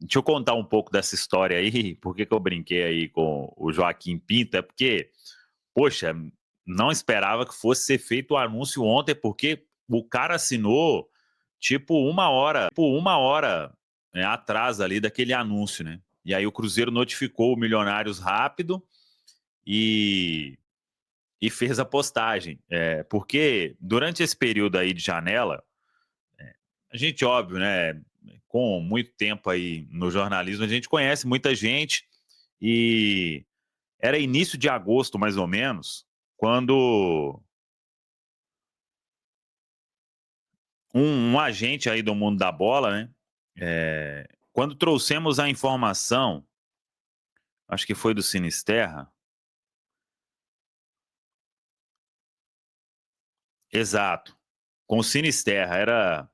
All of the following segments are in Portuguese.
deixa eu contar um pouco dessa história aí, por que eu brinquei aí com o Joaquim Pinto, é porque, poxa, não esperava que fosse ser feito o anúncio ontem, porque o cara assinou tipo uma hora atrás ali daquele anúncio, né? E aí o Cruzeiro notificou o Milionários rápido e, e fez a postagem. Porque durante esse período aí de janela, a gente, óbvio, né? Com muito tempo aí no jornalismo, a gente conhece muita gente e era início de agosto, mais ou menos, quando um agente aí do mundo da bola, né? Quando trouxemos a informação, acho que foi do Sinisterra, exato, com o Sinisterra, era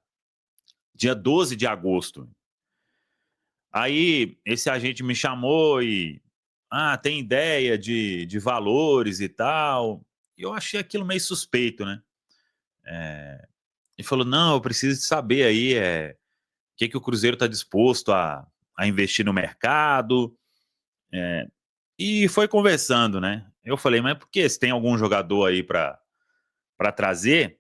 dia 12 de agosto. Aí esse agente me chamou e, tem ideia de valores e tal. E eu achei aquilo meio suspeito, né? Ele falou, não, eu preciso de saber aí o que o Cruzeiro está disposto a investir no mercado. E foi conversando, né? Eu falei, mas por que? Se tem algum jogador aí para trazer?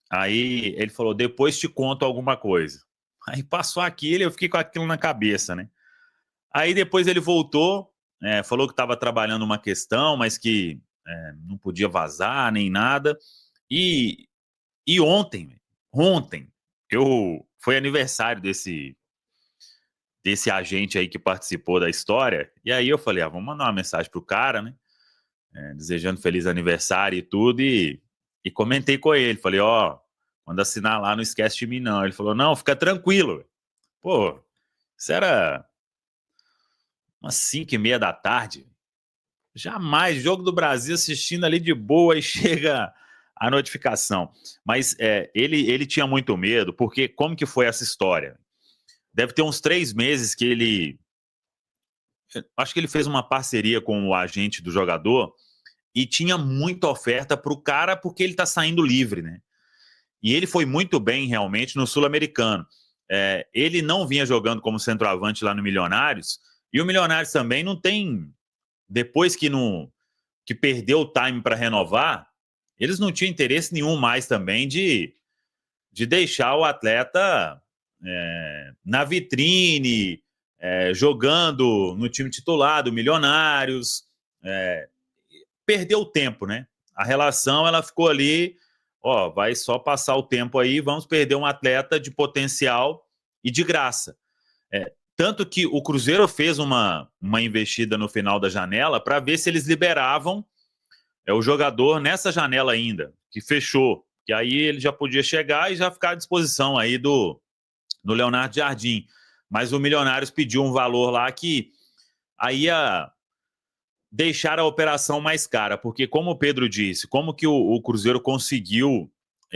Aí ele falou, depois te conto alguma coisa. Aí passou aquilo e eu fiquei com aquilo na cabeça, né? Aí depois ele voltou, falou que estava trabalhando uma questão, mas que não podia vazar nem nada. E, e ontem, foi aniversário desse agente aí que participou da história. E aí eu falei, vamos mandar uma mensagem pro cara, né? Desejando feliz aniversário e tudo. E comentei com ele, falei, quando assinar lá, não esquece de mim, não. Ele falou, não, fica tranquilo. Pô, isso era umas 5:30 da tarde. Jamais, Jogo do Brasil assistindo ali de boa e chega a notificação. Mas ele tinha muito medo, porque como que foi essa história? Deve ter uns 3 meses que ele... Acho que ele fez uma parceria com o agente do jogador e tinha muita oferta para o cara porque ele está saindo livre, né? E ele foi muito bem realmente no Sul-Americano. Ele não vinha jogando como centroavante lá no Milionários, e o Milionários também não tem... Depois que perdeu o time para renovar, eles não tinham interesse nenhum mais também de deixar o atleta na vitrine, jogando no time titular do Milionários. Perdeu o tempo, né? A relação ela ficou ali, vai só passar o tempo aí, vamos perder um atleta de potencial e de graça. Tanto que o Cruzeiro fez uma investida no final da janela para ver se eles liberavam o jogador nessa janela ainda, que fechou. Que aí ele já podia chegar e já ficar à disposição aí do Leonardo Jardim. Mas o Milionários pediu um valor lá que aí ia deixar a operação mais cara, porque como o Pedro disse, como que o Cruzeiro conseguiu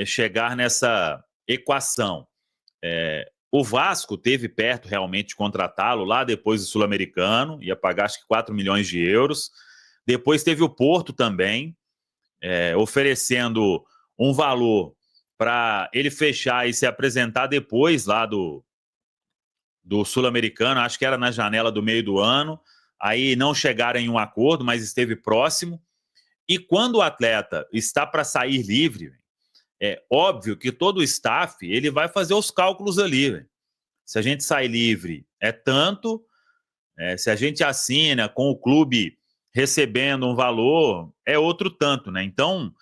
chegar nessa equação? O Vasco teve perto realmente de contratá-lo lá depois do Sul-Americano, ia pagar acho que 4 milhões de euros. Depois teve o Porto também, oferecendo um valor para ele fechar e se apresentar depois lá do Sul-Americano, acho que era na janela do meio do ano. Aí não chegaram em um acordo, mas esteve próximo. E quando o atleta está para sair livre, é óbvio que todo o staff ele vai fazer os cálculos ali. Véio. Se a gente sai livre, é tanto. Se a gente assina com o clube recebendo um valor, é outro tanto, né? Então,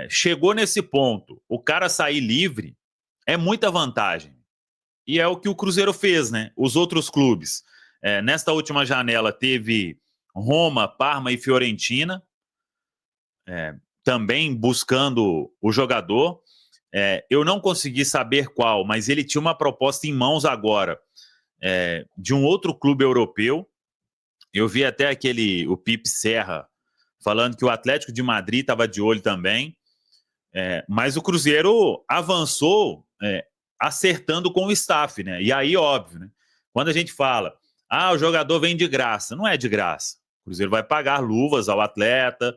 chegou nesse ponto, o cara sair livre é muita vantagem. E é o que o Cruzeiro fez, né? Os outros clubes. Nesta última janela teve Roma, Parma e Fiorentina, também buscando o jogador. Eu não consegui saber qual, mas ele tinha uma proposta em mãos agora de um outro clube europeu. Eu vi até o Pipe Serra falando que o Atlético de Madrid estava de olho também. Mas o Cruzeiro avançou acertando com o staff, né? E aí, óbvio, né? Quando a gente fala, o jogador vem de graça, não é de graça. O Cruzeiro vai pagar luvas ao atleta,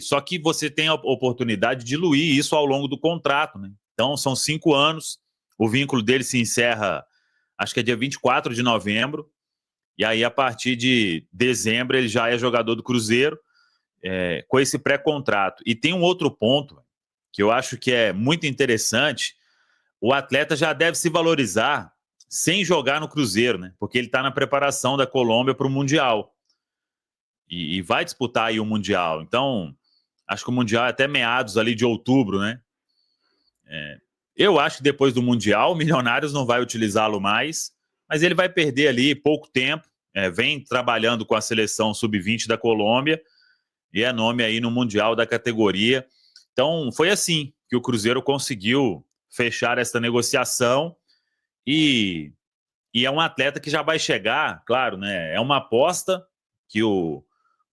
só que você tem a oportunidade de diluir isso ao longo do contrato, né? Então, são 5 anos, o vínculo dele se encerra acho que é dia 24 de novembro, e aí a partir de dezembro ele já é jogador do Cruzeiro, com esse pré-contrato. E tem um outro ponto que eu acho que é muito interessante, o atleta já deve se valorizar sem jogar no Cruzeiro, né? Porque ele está na preparação da Colômbia para o Mundial. E vai disputar aí o Mundial. Então, acho que o Mundial é até meados ali de outubro, né? Eu acho que depois do Mundial, o Milionários não vai utilizá-lo mais, mas ele vai perder ali pouco tempo, vem trabalhando com a seleção sub-20 da Colômbia, e é nome aí no Mundial da categoria. Então, foi assim que o Cruzeiro conseguiu fechar essa negociação e é um atleta que já vai chegar, claro, né? É uma aposta que o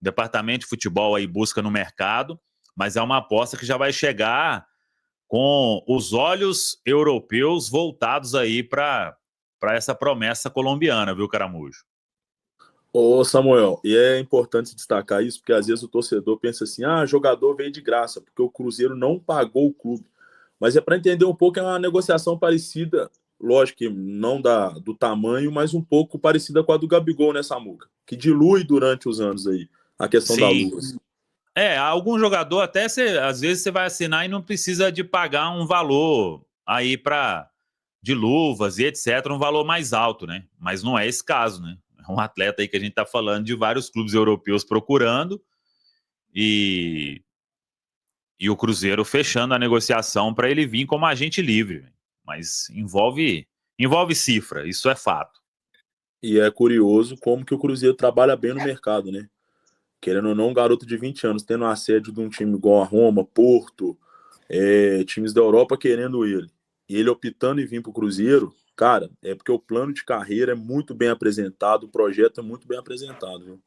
departamento de futebol aí busca no mercado, mas é uma aposta que já vai chegar com os olhos europeus voltados aí para essa promessa colombiana, viu, Caramujo? Ô Samuel, e é importante destacar isso, porque às vezes o torcedor pensa assim, jogador veio de graça, porque o Cruzeiro não pagou o clube. Mas é para entender um pouco, é uma negociação parecida, lógico que não do tamanho, mas um pouco parecida com a do Gabigol, né, Samuca? Que dilui durante os anos aí a questão da Sim. luva. Algum jogador até às vezes você vai assinar e não precisa de pagar um valor aí de luvas e etc, um valor mais alto, né? Mas não é esse caso, né? É um atleta aí que a gente está falando de vários clubes europeus procurando e, e o Cruzeiro fechando a negociação para ele vir como agente livre. Mas envolve cifra, isso é fato. E é curioso como que o Cruzeiro trabalha bem no mercado, né? Querendo ou não, um garoto de 20 anos tendo assédio de um time igual a Roma, Porto, times da Europa querendo ele. E ele optando em vir para o Cruzeiro, cara, é porque o plano de carreira é muito bem apresentado, o projeto é muito bem apresentado, viu?